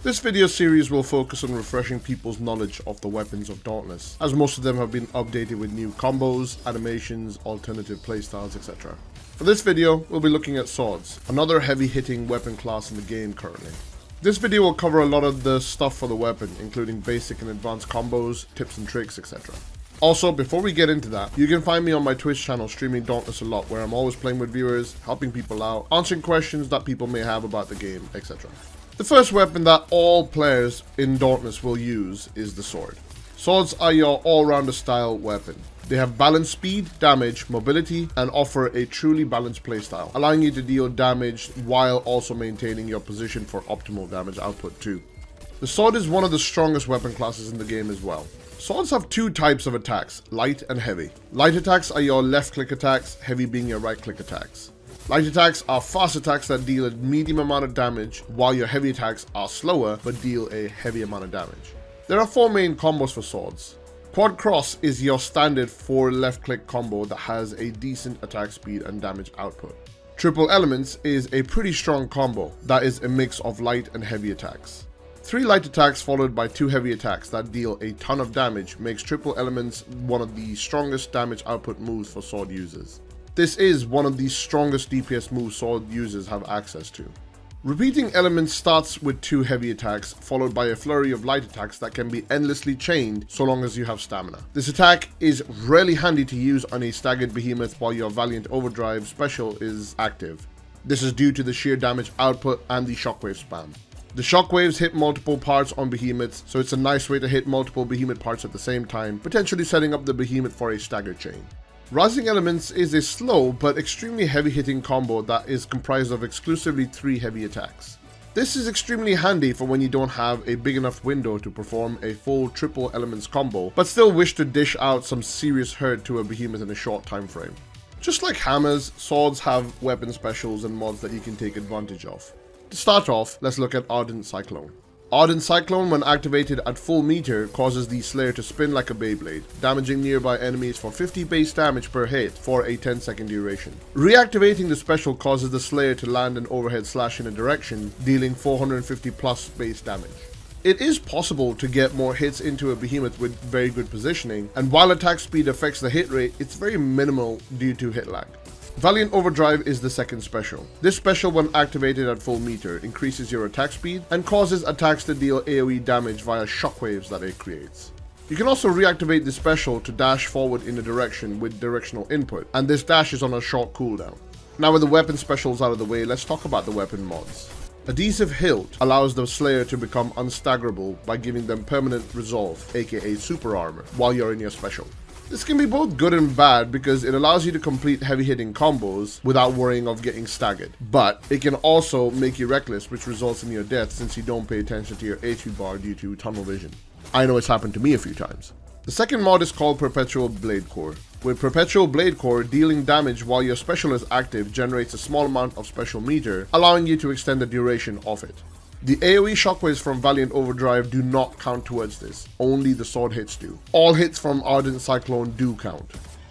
This video series will focus on refreshing people's knowledge of the weapons of Dauntless, as most of them have been updated with new combos, animations, alternative playstyles, etc. For this video, we'll be looking at swords, another heavy-hitting weapon class in the game currently. This video will cover a lot of the stuff for the weapon, including basic and advanced combos, tips and tricks, etc. Also, before we get into that, you can find me on my Twitch channel streaming Dauntless a lot, where I'm always playing with viewers, helping people out, answering questions that people may have about the game, etc. The first weapon that all players in Dauntless will use is the sword. Swords are your all-rounder style weapon. They have balanced speed, damage, mobility, and offer a truly balanced playstyle, allowing you to deal damage while also maintaining your position for optimal damage output too. The sword is one of the strongest weapon classes in the game as well. Swords have two types of attacks, light and heavy. Light attacks are your left click attacks, heavy being your right click attacks. Light attacks are fast attacks that deal a medium amount of damage, while your heavy attacks are slower but deal a heavy amount of damage. There are four main combos for swords. Quad cross is your standard 4 left click combo that has a decent attack speed and damage output. Triple elements is a pretty strong combo that is a mix of light and heavy attacks. 3 light attacks followed by 2 heavy attacks that deal a ton of damage makes triple elements one of the strongest damage output moves for sword users. This is one of the strongest DPS moves sword users have access to. Repeating elements starts with 2 heavy attacks, followed by a flurry of light attacks that can be endlessly chained so long as you have stamina. This attack is really handy to use on a staggered behemoth while your Valiant Overdrive special is active. This is due to the sheer damage output and the shockwave spam. The shockwaves hit multiple parts on behemoths, so it's a nice way to hit multiple behemoth parts at the same time, potentially setting up the behemoth for a stagger chain. Rising Elements is a slow but extremely heavy-hitting combo that is comprised of exclusively 3 heavy attacks. This is extremely handy for when you don't have a big enough window to perform a full triple elements combo, but still wish to dish out some serious hurt to a behemoth in a short time frame. Just like hammers, swords have weapon specials and mods that you can take advantage of. To start off, let's look at Ardent Cyclone. Ardent Cyclone, when activated at full meter, causes the Slayer to spin like a Beyblade, damaging nearby enemies for 50 base damage per hit for a 10-second duration. Reactivating the special causes the Slayer to land an overhead slash in a direction, dealing 450 plus base damage. It is possible to get more hits into a behemoth with very good positioning, and while attack speed affects the hit rate, it's very minimal due to hit lag. Valiant Overdrive is the second special. This special, when activated at full meter, increases your attack speed and causes attacks to deal AoE damage via shockwaves that it creates. You can also reactivate the special to dash forward in a direction with directional input, and this dash is on a short cooldown. Now with the weapon specials out of the way, let's talk about the weapon mods. Adhesive Hilt allows the Slayer to become unstaggerable by giving them permanent resolve, aka super armor, while you're in your special. This can be both good and bad because it allows you to complete heavy-hitting combos without worrying of getting staggered, but it can also make you reckless, which results in your death since you don't pay attention to your HP bar due to tunnel vision. I know it's happened to me a few times. The second mod is called Perpetual Blade Core. With Perpetual Blade Core, dealing damage while your special is active generates a small amount of special meter, allowing you to extend the duration of it. The AoE shockwaves from Valiant Overdrive do not count towards this, only the sword hits do. All hits from Ardent Cyclone do count.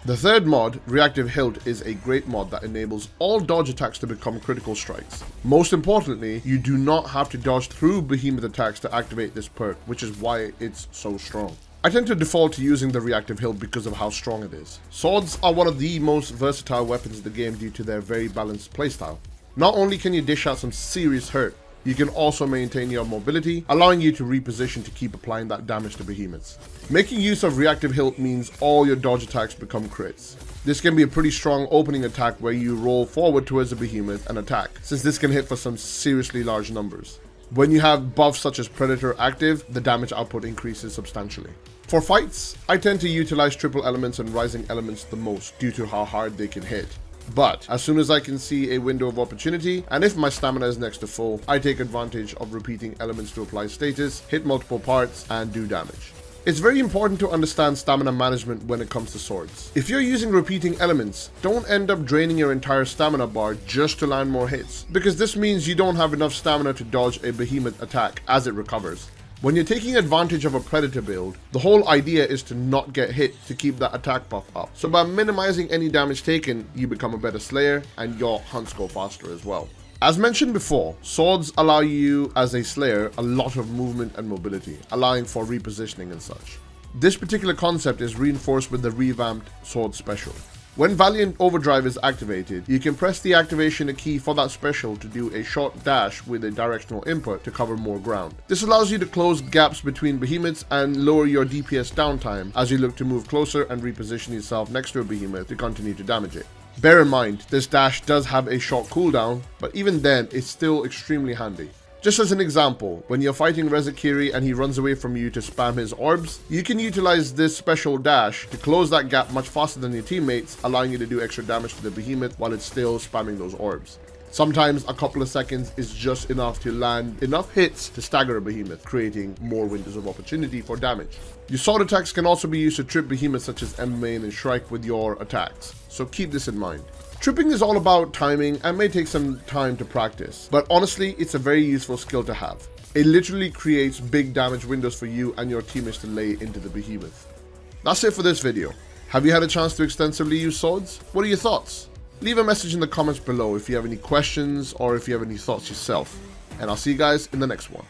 The third mod, Reactive Hilt, is a great mod that enables all dodge attacks to become critical strikes. Most importantly, you do not have to dodge through behemoth attacks to activate this perk, which is why it's so strong. I tend to default to using the Reactive Hilt because of how strong it is. Swords are one of the most versatile weapons in the game due to their very balanced playstyle. Not only can you dish out some serious hurt, you can also maintain your mobility, allowing you to reposition to keep applying that damage to behemoths. Making use of Reactive Hilt means all your dodge attacks become crits. This can be a pretty strong opening attack where you roll forward towards a behemoth and attack, since this can hit for some seriously large numbers. When you have buffs such as Predator active, the damage output increases substantially. For fights, I tend to utilize triple elements and rising elements the most due to how hard they can hit. But as soon as I can see a window of opportunity, and if my stamina is next to full, I take advantage of repeating elements to apply status, hit multiple parts, and do damage. It's very important to understand stamina management when it comes to swords. If you're using repeating elements, don't end up draining your entire stamina bar just to land more hits, because this means you don't have enough stamina to dodge a behemoth attack as it recovers. When you're taking advantage of a Predator build, the whole idea is to not get hit to keep that attack buff up. So by minimizing any damage taken, you become a better Slayer and your hunts go faster as well. As mentioned before, swords allow you as a slayer a lot of movement and mobility, allowing for repositioning and such. This particular concept is reinforced with the revamped sword special. When Valiant Overdrive is activated, you can press the activation key for that special to do a short dash with a directional input to cover more ground. This allows you to close gaps between behemoths and lower your DPS downtime as you look to move closer and reposition yourself next to a behemoth to continue to damage it. Bear in mind, this dash does have a short cooldown, but even then, it's still extremely handy. Just as an example, when you're fighting Rezakiri and he runs away from you to spam his orbs, you can utilize this special dash to close that gap much faster than your teammates, allowing you to do extra damage to the behemoth while it's still spamming those orbs. Sometimes a couple of seconds is just enough to land enough hits to stagger a behemoth, creating more windows of opportunity for damage. Your sword attacks can also be used to trip behemoths such as M-Main and Shrike with your attacks, so keep this in mind. Tripping is all about timing and may take some time to practice, but honestly, it's a very useful skill to have. It literally creates big damage windows for you and your teammates to lay into the behemoth. That's it for this video. Have you had a chance to extensively use swords? What are your thoughts? Leave a message in the comments below if you have any questions or if you have any thoughts yourself. And I'll see you guys in the next one.